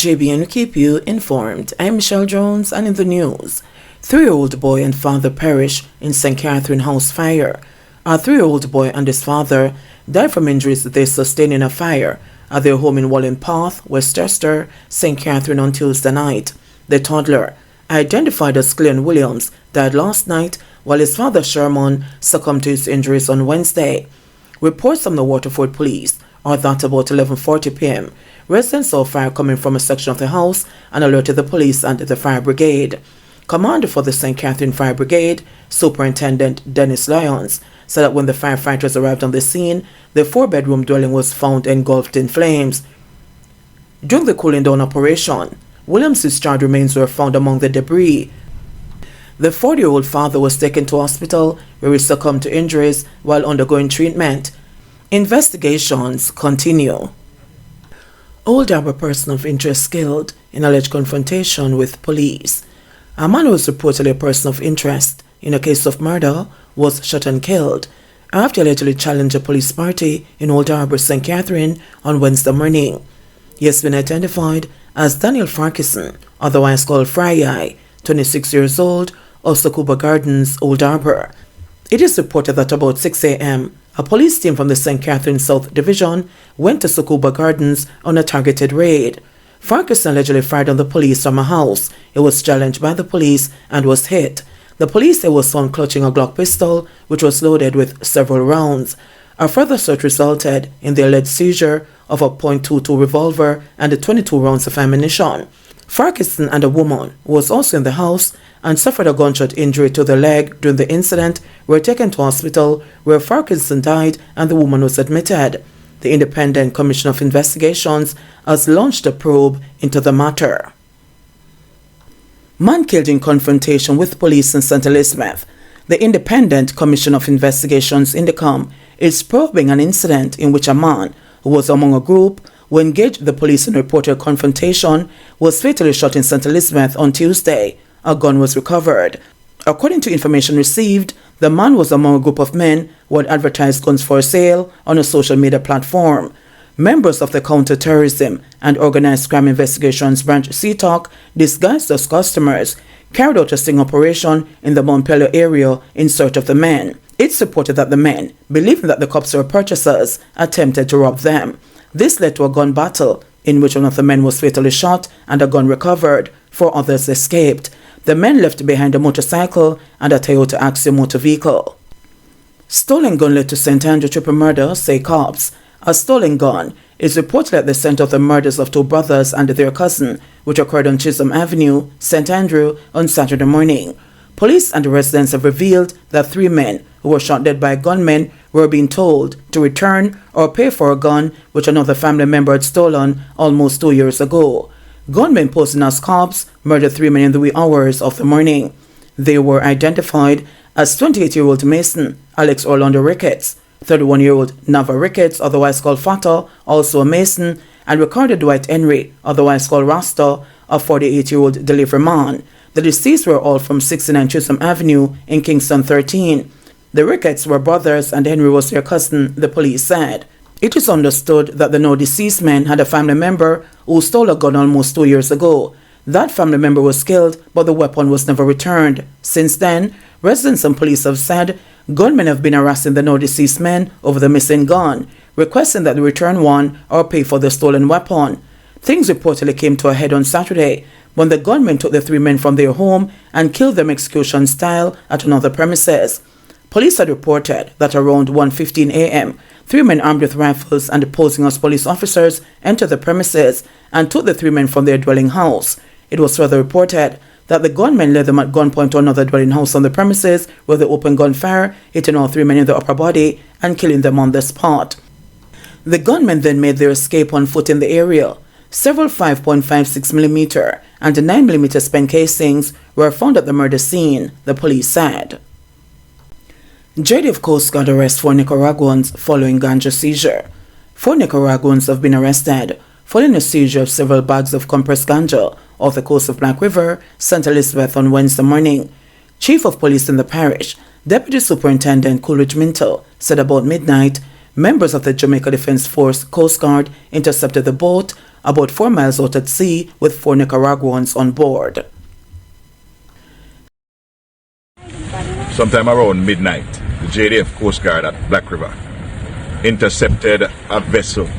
JBNN keep you informed. I'm Michelle Jones, and in the news, 3-year-old boy and father perish in St. Catherine house fire. A 3-year-old boy and his father died from injuries that they sustained in a fire at their home in Wallen Path, Westchester, St. Catherine on Tuesday night. The toddler, identified as Cleon Williams, died last night while his father Sherman succumbed to his injuries on Wednesday. Reports from the Waterford Police are that about 11:40 p.m. residents saw fire coming from a section of the house and alerted the police and the fire brigade. Commander for the St. Catherine Fire Brigade, Superintendent Dennis Lyons, said that when the firefighters arrived on the scene, the 4-bedroom dwelling was found engulfed in flames. During the cooling down operation, Williams' charred remains were found among the debris. The 40-year-old father was taken to hospital where he succumbed to injuries while undergoing treatment. Investigations continue. Old Harbour person of interest killed in alleged confrontation with police. A man who was reportedly a person of interest in a case of murder was shot and killed after allegedly challenged a police party in Old Harbour, St. Catherine on Wednesday morning. He has been identified as Daniel Farquharson, otherwise called Fry, 26 years old, of Succuba Gardens, Old Harbour. It is reported that about 6 a.m., a police team from the St. Catherine South Division went to Succuba Gardens on a targeted raid. Farquharson allegedly fired on the police from a house. It was challenged by the police and was hit. The police there was found clutching a Glock pistol, which was loaded with several rounds. A further search resulted in the alleged seizure of a .22 revolver and 22 rounds of ammunition. Farquharson and a woman who was also in the house and suffered a gunshot injury to the leg during the incident were taken to hospital where Farquharson died and the woman was admitted. The Independent Commission of Investigations has launched a probe into the matter. Man killed in confrontation with police in St. Elizabeth. The Independent Commission of Investigations INDECOM is probing an incident in which a man who was among a group who engaged the police in reported confrontation was fatally shot in St. Elizabeth on Tuesday. A gun was recovered. According to information received, the man was among a group of men who had advertised guns for sale on a social media platform. Members of the Counter-Terrorism and Organized Crime Investigations Branch CTOC, disguised as customers, carried out a sting operation in the Montpelier area in search of the men. It's reported that the men, believing that the cops were purchasers, attempted to rob them. This led to a gun battle in which one of the men was fatally shot and a gun recovered. 4 others escaped. The men left behind a motorcycle and a Toyota Axia motor vehicle. Stolen gun led to St. Andrew triple murder, say cops. A stolen gun is reportedly at the center of the murders of 2 brothers and their cousin, which occurred on Chisholm Avenue, St. Andrew, on Saturday morning. Police and the residents have revealed that 3 men who were shot dead by gunmen were being told to return or pay for a gun which another family member had stolen almost 2 years ago. Gunmen posing as cops murdered 3 men in the wee hours of the morning. They were identified as 28-year-old Mason Alex Orlando Ricketts, 31-year-old Nava Ricketts, otherwise called Fata, also a Mason, and Ricardo Dwight Henry, otherwise called Rasta, a 48-year-old delivery man. The deceased were all from 69 Chisholm Avenue in Kingston 13. The Ricketts were brothers and Henry was their cousin, the police said. It is understood that the now deceased men had a family member who stole a gun almost 2 years ago. That family member was killed, but the weapon was never returned. Since then, residents and police have said gunmen have been harassing the now deceased men over the missing gun, requesting that they return one or pay for the stolen weapon. Things reportedly came to a head on Saturday when the gunmen took the 3 men from their home and killed them execution style at another premises. Police had reported that around 1:15 a.m., 3 men armed with rifles and posing as police officers entered the premises and took the 3 men from their dwelling house. It was further reported that the gunmen led them at gunpoint to another dwelling house on the premises where they opened gunfire, hitting all 3 men in the upper body and killing them on the spot. The gunmen then made their escape on foot in the area. Several 5.56mm and 9mm spent casings were found at the murder scene, the police said. JDF Coast Guard arrests 4 Nicaraguans following ganja seizure. 4 Nicaraguans have been arrested following a seizure of several bags of compressed ganja off the coast of Black River, St. Elizabeth on Wednesday morning. Chief of Police in the parish, Deputy Superintendent Coolidge Minto, said about midnight, members of the Jamaica Defense Force Coast Guard intercepted the boat about 4 miles out at sea with 4 Nicaraguans on board. Sometime around midnight, the JDF Coast Guard at Black River intercepted a vessel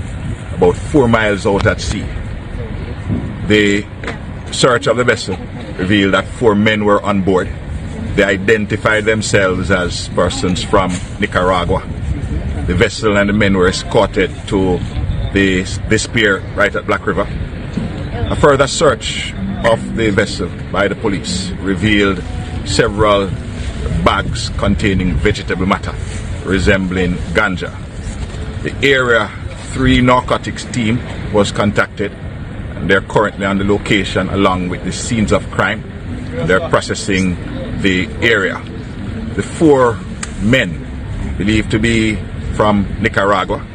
about 4 miles out at sea. The search of the vessel revealed that 4 men were on board. They identified themselves as persons from Nicaragua. The vessel and the men were escorted to this pier right at Black River. A further search of the vessel by the police revealed several bags containing vegetable matter resembling ganja. The Area 3 narcotics team was contacted, and they're currently on the location along with the scenes of crime. They're processing the area. The 4 men believed to be from Nicaragua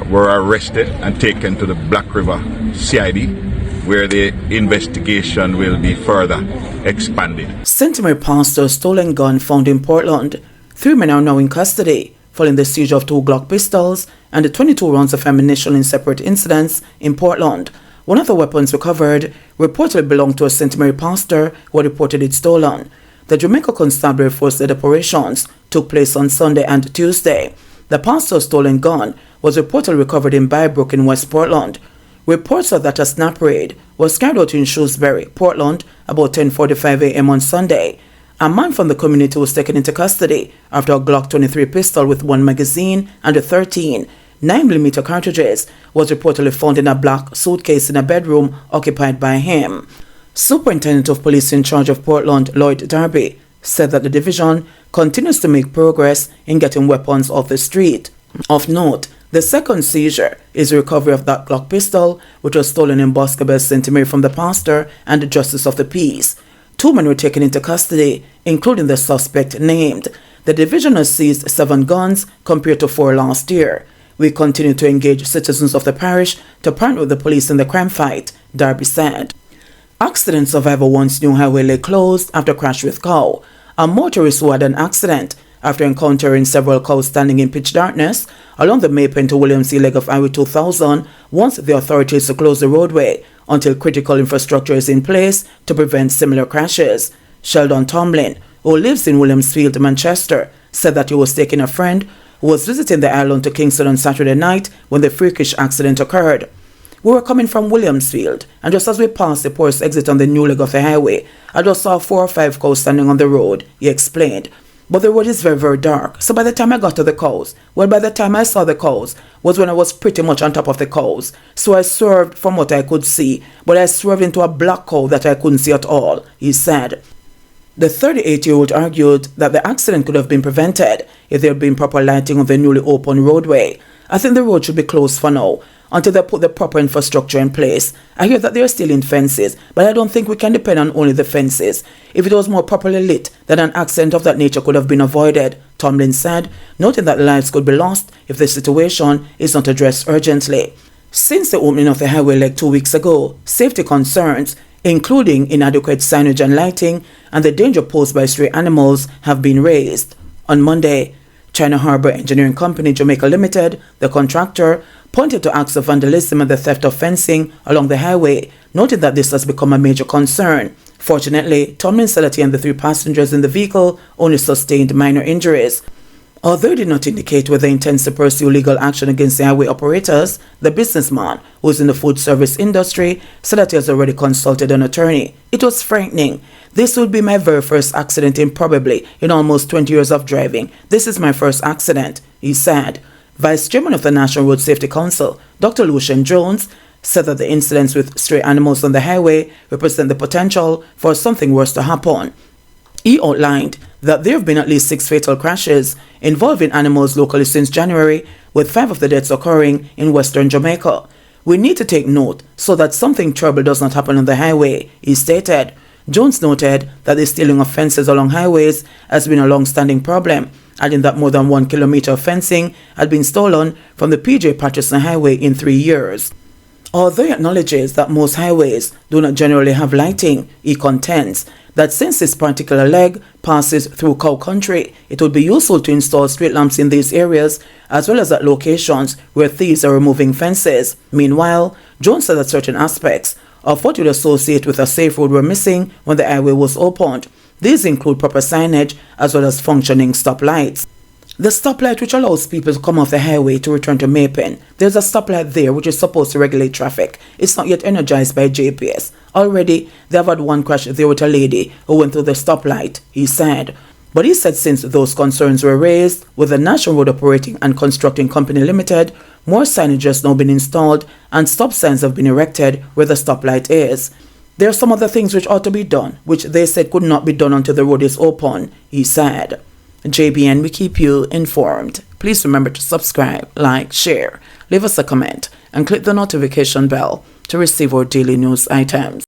were arrested and taken to the Black River CID, where the investigation will be further expanded. St. Mary pastor stolen gun found in Portland. 3 men are now in custody following the seizure of 2 Glock pistols and the 22 rounds of ammunition in separate incidents in Portland. One of the weapons recovered reportedly belonged to a St. Mary pastor who had reported it stolen. The Jamaica Constabulary Force-led operations took place on Sunday and Tuesday. The pastor's stolen gun was reportedly recovered in Bybrook in West Portland. Reports are that a snap raid was carried out in Shrewsbury, Portland, about 10:45 a.m. on Sunday. A man from the community was taken into custody after a Glock 23 pistol with 1 magazine and a 13 9mm cartridges was reportedly found in a black suitcase in a bedroom occupied by him. Superintendent of Police in charge of Portland, Lloyd Darby, said that the division continues to make progress in getting weapons off the street. Of note, the second seizure is the recovery of that Glock pistol, which was stolen in Boscobel, St. Mary from the pastor and the Justice of the Peace. 2 men were taken into custody, including the suspect named. The division has seized 7 guns compared to 4 last year. We continue to engage citizens of the parish to partner with the police in the crime fight, Darby said. Accident survivor once new highway lay closed after crash with cow. A motorist who had an accident after encountering several cows standing in pitch darkness along the Maypen to Williamsea leg of Highway 2000 wants the authorities to close the roadway until critical infrastructure is in place to prevent similar crashes. Sheldon Tomlin, who lives in Williamsfield, Manchester, said that he was taking a friend who was visiting the island to Kingston on Saturday night when the freakish accident occurred. We were coming from Williamsfield, and just as we passed the porous exit on the new leg of the highway, I just saw 4 or 5 cows standing on the road, he explained. But the road is very, very dark, so by the time I got to the cows, by the time I saw the cows, was when I was pretty much on top of the cows. So I swerved from what I could see, but I swerved into a black cow that I couldn't see at all, he said. The 38-year-old argued that the accident could have been prevented if there had been proper lighting on the newly opened roadway. I think the road should be closed for now, until they put the proper infrastructure in place. I hear that they are still in fences, but I don't think we can depend on only the fences. If it was more properly lit, then an accident of that nature could have been avoided, Tomlin said, noting that lives could be lost if the situation is not addressed urgently. Since the opening of the highway leg 2 weeks ago, safety concerns, including inadequate signage and lighting, and the danger posed by stray animals have been raised. On Monday, China Harbour Engineering Company Jamaica Limited, the contractor, pointed to acts of vandalism and the theft of fencing along the highway, noting that this has become a major concern. Fortunately, Tomlin said that he and the 3 passengers in the vehicle only sustained minor injuries. Although he did not indicate whether he intends to pursue legal action against the highway operators, the businessman, who is in the food service industry, said that he has already consulted an attorney. It was frightening. This would be my very first accident in almost 20 years of driving. This is my first accident, he said. Vice Chairman of the National Road Safety Council, Dr. Lucian Jones, said that the incidents with stray animals on the highway represent the potential for something worse to happen. He outlined that there have been at least 6 fatal crashes involving animals locally since January, with 5 of the deaths occurring in western Jamaica. We need to take note so that something terrible does not happen on the highway, he stated. Jones noted that the stealing of fences along highways has been a long-standing problem, adding that more than 1 kilometer of fencing had been stolen from the PJ Patterson Highway in 3 years. Although he acknowledges that most highways do not generally have lighting, he contends that since this particular leg passes through cow country, it would be useful to install street lamps in these areas as well as at locations where thieves are removing fences. Meanwhile, Jones said that certain aspects of what you'd associate with a safe road were missing when the highway was opened. These include proper signage as well as functioning stoplights. The stoplight which allows people to come off the highway to return to Maypen. There's a stoplight there which is supposed to regulate traffic. It's not yet energized by GPS. Already, they have had one crash there with a lady who went through the stoplight, he said. But he said since those concerns were raised, with the National Road Operating and Constructing Company Limited, more signage has now been installed and stop signs have been erected where the stoplight is. There are some other things which ought to be done, which they said could not be done until the road is open, he said. JBN, we keep you informed. Please remember to subscribe, like, share, leave us a comment, and click the notification bell to receive our daily news items.